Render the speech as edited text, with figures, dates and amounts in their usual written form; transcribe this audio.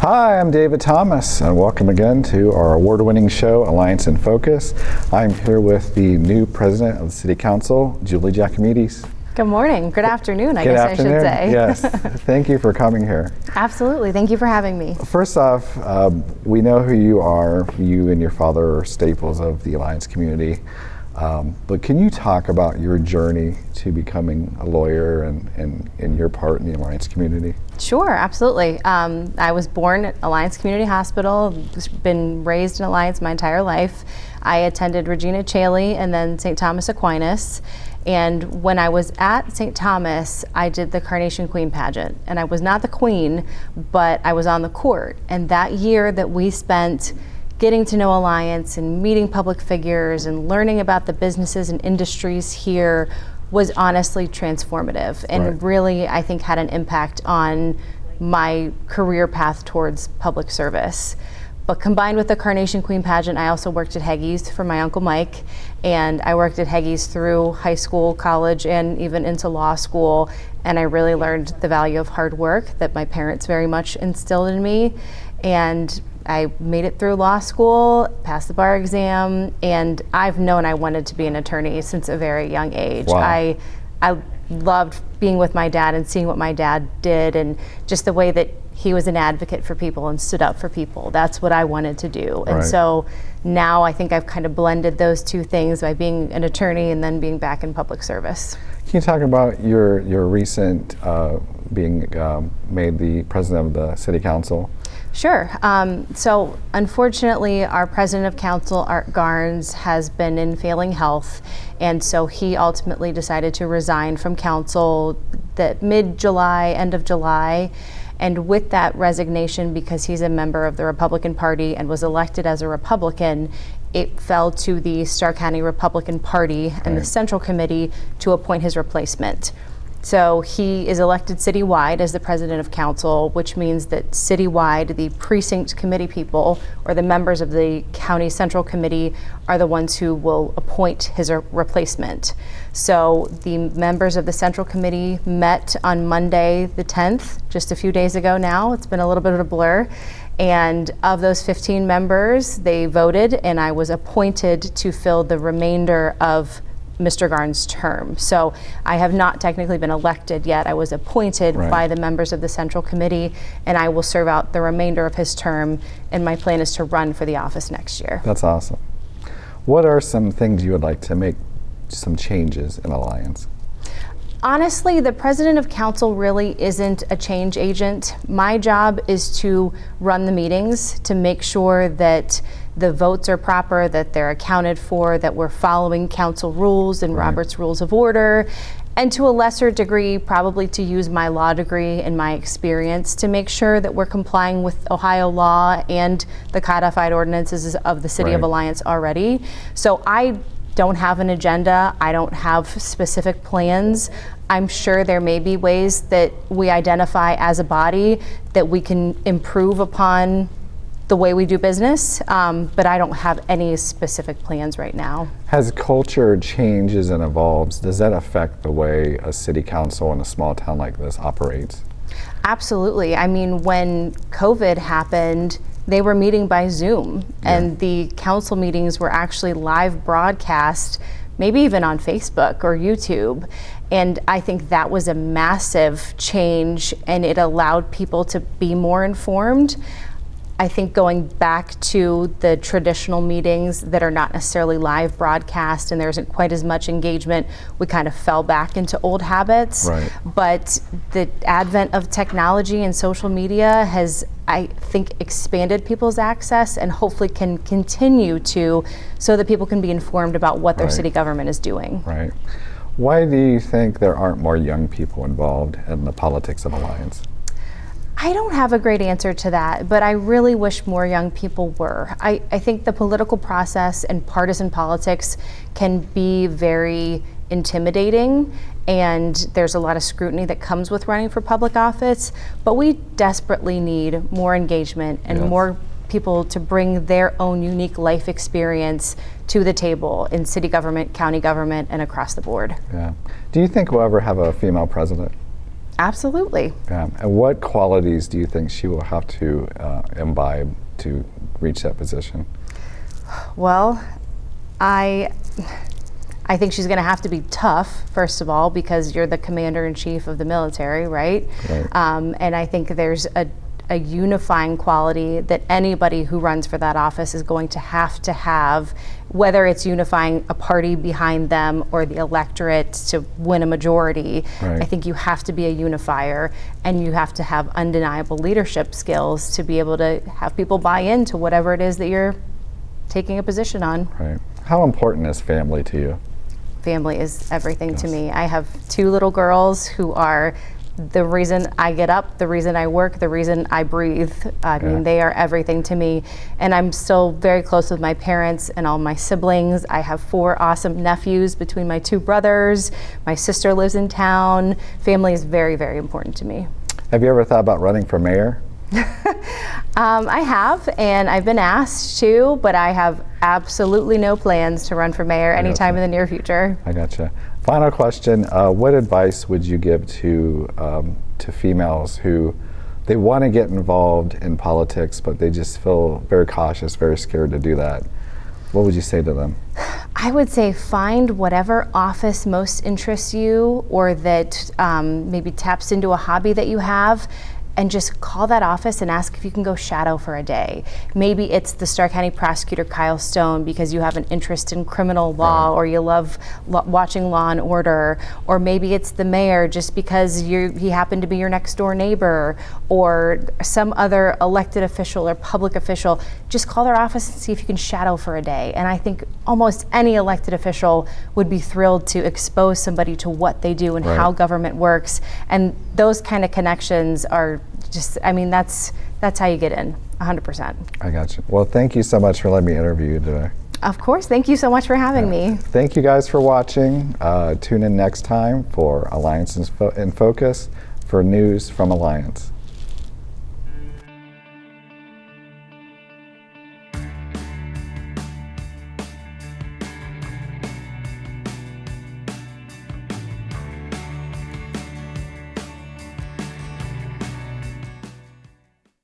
Hi, I'm David Thomas, and welcome again to our award-winning show, Alliance in Focus. I'm here with the new president of the City Council, Julie Jakmides. Good morning. Good afternoon, I Good guess afternoon. I should say. Yes. Thank you for coming here. Absolutely. Thank you for having me. First off, we know who you are. You and your father are staples of the Alliance community. But can you talk about your journey to becoming a lawyer and your part in the Alliance community? Sure, absolutely. I was born at Alliance Community Hospital, been raised in Alliance my entire life. I attended Regina Caeli and then St. Thomas Aquinas. And when I was at St. Thomas, I did the Carnation Queen pageant. And I was not the queen, but I was on the court. And that year that we spent getting to know Alliance and meeting public figures and learning about the businesses and industries here was honestly transformative and really, I think, had an impact on my career path towards public service. But combined with the Carnation Queen pageant, I also worked at Hagee's for my Uncle Mike, and I worked at Hagee's through high school, college, and even into law school, and I really learned the value of hard work that my parents very much instilled in me. And I made it through law school, passed the bar exam, and I've known I wanted to be an attorney since a very young age. Wow. I loved being with my dad and seeing what my dad did and just the way that he was an advocate for people and stood up for people. That's what I wanted to do. And so now I think I've kind of blended those two things by being an attorney and then being back in public service. Can you talk about your recent being made the president of the City Council? Sure. So unfortunately, our president of council, Art Garnes, has been in failing health, and so he ultimately decided to resign from council mid-July, end of July. And with that resignation, because he's a member of the Republican Party and was elected as a Republican, it fell to the Starr County Republican Party and the Central Committee to appoint his replacement. So he is elected citywide as the president of council, which means that citywide, the precinct committee people or the members of the county central committee are the ones who will appoint his replacement. So the members of the central committee met on Monday the 10th, just a few days ago now. It's been a little bit of a blur. And of those 15 members, they voted, and I was appointed to fill the remainder of Mr. Garnes' term. So I have not technically been elected yet. I was appointed by the members of the Central Committee, and I will serve out the remainder of his term, and my plan is to run for the office next year. That's awesome. What are some things you would like to make some changes in Alliance? Honestly, the president of council really isn't a change agent. My job is to run the meetings, to make sure that the votes are proper, that they're accounted for, that we're following council rules and Robert's Rules of Order, and to a lesser degree, probably to use my law degree and my experience to make sure that we're complying with Ohio law and the codified ordinances of the City of Alliance already. So I don't have an agenda. I don't have specific plans. I'm sure there may be ways that we identify as a body that we can improve upon the way we do business, but I don't have any specific plans right now. As culture changes and evolves, does that affect the way a city council in a small town like this operates? Absolutely. I mean, when COVID happened, they were meeting by Zoom, and the council meetings were actually live broadcast, maybe even on Facebook or YouTube. And I think that was a massive change, and it allowed people to be more informed. I think going back to the traditional meetings that are not necessarily live broadcast and there isn't quite as much engagement, we kind of fell back into old habits. But the advent of technology and social media has, I think, expanded people's access and hopefully can continue to, so that people can be informed about what their city government is doing. Why do you think there aren't more young people involved in the politics of Alliance? I don't have a great answer to that, but I really wish more young people were. I think the political process and partisan politics can be very intimidating, and there's a lot of scrutiny that comes with running for public office, but we desperately need more engagement and more people to bring their own unique life experience to the table in city government, county government, and across the board. Do you think we'll ever have a female president? Absolutely. And what qualities do you think she will have to imbibe to reach that position? Well, I think she's going to have to be tough, first of all, because you're the commander-in-chief of the military, right? Right. And I think there's a unifying quality that anybody who runs for that office is going to have, whether it's unifying a party behind them or the electorate to win a majority. Right. I think you have to be a unifier, and you have to have undeniable leadership skills to be able to have people buy into whatever it is that you're taking a position on. Right. How important is family to you? Family is everything to me. I have 2 little girls who are the reason I get up, the reason I work, the reason I breathe. I mean, they are everything to me. And I'm still very close with my parents and all my siblings. I have 4 awesome nephews between my 2 brothers. My sister lives in town. Family is very, very important to me. Have you ever thought about running for mayor? I have, and I've been asked to, but I have absolutely no plans to run for mayor anytime in the near future. I gotcha. Final question: what advice would you give to females who they want to get involved in politics, but they just feel very cautious, very scared to do that? What would you say to them? I would say find whatever office most interests you, or that maybe taps into a hobby that you have, and just call that office and ask if you can go shadow for a day. Maybe it's the Stark County Prosecutor Kyle Stone because you have an interest in criminal law, or you love watching Law and Order, or maybe it's the mayor just because he happened to be your next door neighbor, or some other elected official or public official. Just call their office and see if you can shadow for a day. And I think almost any elected official would be thrilled to expose somebody to what they do and how government works. And those kind of connections are just, I mean, that's how you get in, 100%. I got you. Well, thank you so much for letting me interview you today. Of course. Thank you so much for having me. Thank you guys for watching. Tune in next time for Alliance in Focus for news from Alliance.